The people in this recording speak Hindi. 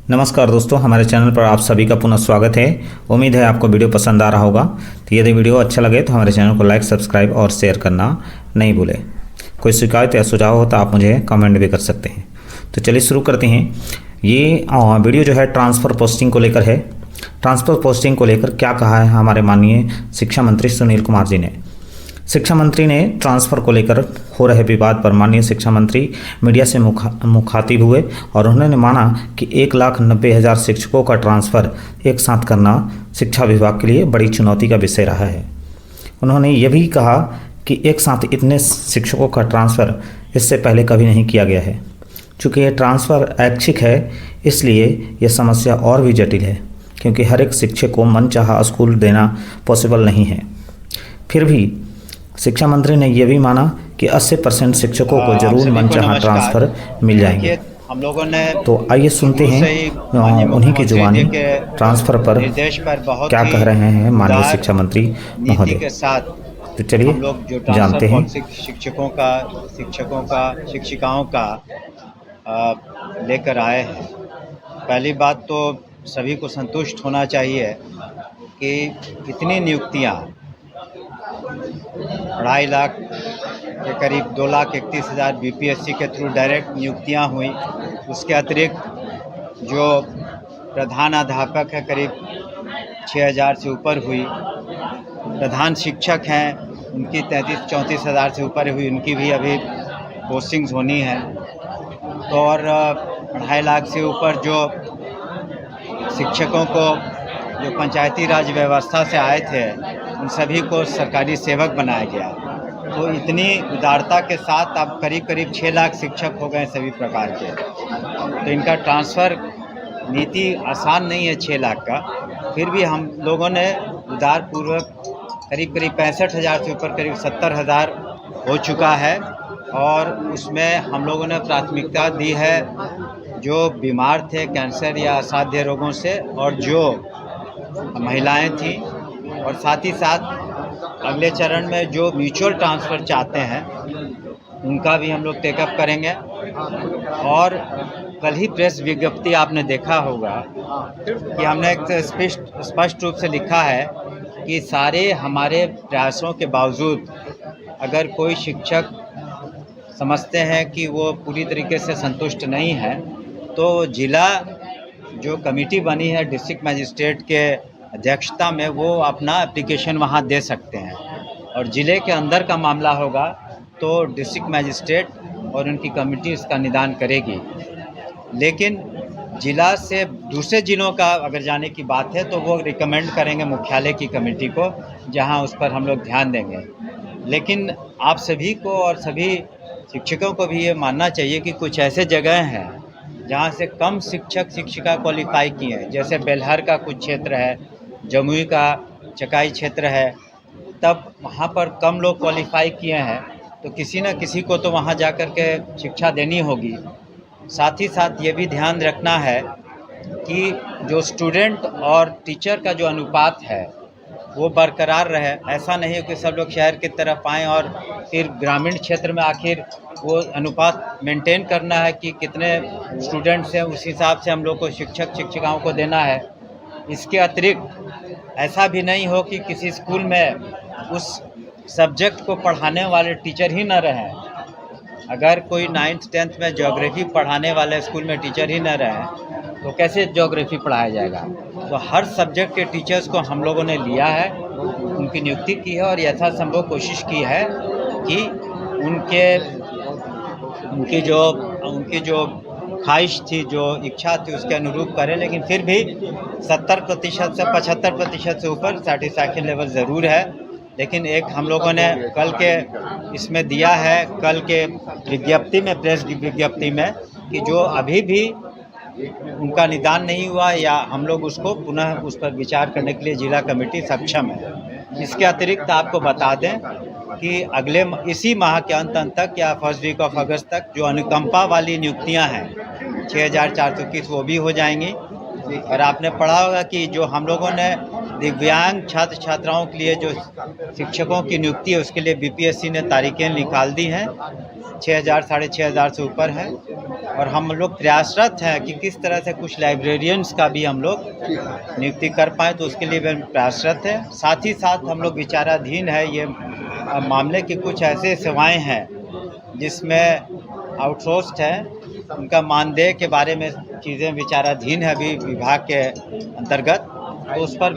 नमस्कार दोस्तों, हमारे चैनल पर आप सभी का पुनः स्वागत है। उम्मीद है आपको वीडियो पसंद आ रहा होगा। तो यदि वीडियो अच्छा लगे तो हमारे चैनल को लाइक, सब्सक्राइब और शेयर करना नहीं भूलें। कोई शिकायत या सुझाव हो तो आप मुझे कमेंट भी कर सकते हैं। तो चलिए शुरू करते हैं। ये वीडियो जो है ट्रांसफ़र पोस्टिंग को लेकर है। ट्रांसफ़र पोस्टिंग को लेकर क्या कहा है हमारे माननीय शिक्षा मंत्री सुनील कुमार जी ने। शिक्षा मंत्री ने ट्रांसफ़र को लेकर हो रहे विवाद पर माननीय शिक्षा मंत्री मीडिया से मुखातिब हुए और उन्होंने माना कि 1,90,000 शिक्षकों का ट्रांसफ़र एक साथ करना शिक्षा विभाग के लिए बड़ी चुनौती का विषय रहा है। उन्होंने ये भी कहा कि एक साथ इतने शिक्षकों का ट्रांसफ़र इससे पहले कभी नहीं किया गया है। चूँकि ये ट्रांसफ़र ऐच्छिक है, इसलिए यह समस्या और भी जटिल है, क्योंकि हर एक शिक्षक को मनचाहा स्कूल देना पॉसिबल नहीं है। फिर भी शिक्षा मंत्री ने यह भी माना कि 80% शिक्षकों को जरूर मनचाहा ट्रांसफ़र मिल जाएंगे। हम लोगों ने तो आइए सुनते हैं उन्हीं की जुबानी ट्रांसफ़र पर क्या कह रहे हैं माननीय शिक्षा मंत्री महोदय के साथ। तो चलिए हम लोग जो जानते हैं। शिक्षकों का शिक्षिकाओं का लेकर आए हैं। पहली बात तो सभी को संतुष्ट होना चाहिए कि इतनी नियुक्तियां 2.5 लाख के करीब 2,31,000 बीपीएससी के थ्रू डायरेक्ट नियुक्तियां हुई। उसके अतिरिक्त जो प्रधानाध्यापक है करीब 6,000 से ऊपर हुई। प्रधान शिक्षक हैं उनकी 33-34 हज़ार से ऊपर हुई, उनकी भी अभी पोस्टिंग्स होनी है। तो और 2.5 लाख से ऊपर जो शिक्षकों को जो पंचायती राज व्यवस्था से आए थे उन सभी को सरकारी सेवक बनाया गया। तो इतनी उदारता के साथ अब करीब 6 लाख शिक्षक हो गए सभी प्रकार के। तो इनका ट्रांसफ़र नीति आसान नहीं है 6 लाख का। फिर भी हम लोगों ने उदारपूर्वक करीब 65,000 से ऊपर करीब 70,000 हो चुका है। और उसमें हम लोगों ने प्राथमिकता दी है जो बीमार थे कैंसर या असाध्य रोगों से, और जो महिलाएं थीं, और साथ ही साथ अगले चरण में जो म्यूचुअल ट्रांसफ़र चाहते हैं उनका भी हम लोग टेकअप करेंगे। और कल ही प्रेस विज्ञप्ति आपने देखा होगा कि हमने एक स्पष्ट रूप से लिखा है कि सारे हमारे प्रयासों के बावजूद अगर कोई शिक्षक समझते हैं कि वो पूरी तरीके से संतुष्ट नहीं है, तो जिला जो कमेटी बनी है डिस्ट्रिक्ट मजिस्ट्रेट के अध्यक्षता में, वो अपना एप्लीकेशन वहाँ दे सकते हैं। और ज़िले के अंदर का मामला होगा तो डिस्ट्रिक्ट मजिस्ट्रेट और उनकी कमेटी इसका निदान करेगी। लेकिन ज़िला से दूसरे ज़िलों का अगर जाने की बात है तो वो रिकमेंड करेंगे मुख्यालय की कमेटी को, जहाँ उस पर हम लोग ध्यान देंगे। लेकिन आप सभी को और सभी शिक्षकों को भी ये मानना चाहिए कि कुछ ऐसे जगह हैं जहाँ से कम शिक्षक शिक्षिका क्वालिफाई किए हैं, जैसे बेलहर का कुछ क्षेत्र है, जमुई का चकाई क्षेत्र है, तब वहाँ पर कम लोग क्वालिफाई किए हैं। तो किसी न किसी को तो वहाँ जाकर के शिक्षा देनी होगी। साथ ही साथ ये भी ध्यान रखना है कि जो स्टूडेंट और टीचर का जो अनुपात है वो बरकरार रहे। ऐसा नहीं है कि सब लोग शहर की तरफ आएँ और फिर ग्रामीण क्षेत्र में आखिर वो अनुपात मेंटेन करना है कि कितने स्टूडेंट्स हैं, उस हिसाब से हम लोग को शिक्षक शिक्षिकाओं को देना है। इसके अतिरिक्त ऐसा भी नहीं हो कि किसी स्कूल में उस सब्जेक्ट को पढ़ाने वाले टीचर ही न रहें। अगर कोई 9th 10th में ज्योग्राफी पढ़ाने वाले स्कूल में टीचर ही न रहें तो कैसे ज्योग्राफी पढ़ाया जाएगा। तो हर सब्जेक्ट के टीचर्स को हम लोगों ने लिया है, उनकी नियुक्ति की है और यथासंभव कोशिश की है कि उनकी जो ख्वाहिश थी, जो इच्छा थी, उसके अनुरूप करें। लेकिन फिर भी 70% से 75% से ऊपर सेटिस्फैक्शन लेवल ज़रूर है। लेकिन एक हम लोगों ने कल के इसमें दिया है, कल के विज्ञप्ति में, प्रेस विज्ञप्ति में, कि जो अभी भी उनका निदान नहीं हुआ या हम लोग उसको पुनः उस पर विचार करने के लिए जिला कमेटी सक्षम है। इसके अतिरिक्त आपको बता दें कि इसी माह के अंत तक या फर्स्ट वीक ऑफ अगस्त तक जो अनुकंपा वाली नियुक्तियां हैं 6,421 वो भी हो जाएंगी। और आपने पढ़ा होगा कि जो हम लोगों ने दिव्यांग छात्र छात्राओं के लिए जो शिक्षकों की नियुक्ति है उसके लिए बीपीएससी ने तारीखें निकाल दी हैं। 6,000 साढ़े 6,000 से ऊपर है और हम लोग प्रयासरत हैं कि किस तरह से कुछ लाइब्रेरियंस का भी हम लोग नियुक्ति कर पाएँ, तो उसके लिए भी हम प्रयासरत हैं। साथ ही साथ हम लोग विचाराधीन है ये मामले की कुछ ऐसे सेवाएं हैं जिसमें आउटसोर्स्ड है, उनका मानदेय के बारे में चीज़ें विचाराधीन है अभी विभाग के अंतर्गत, तो उस पर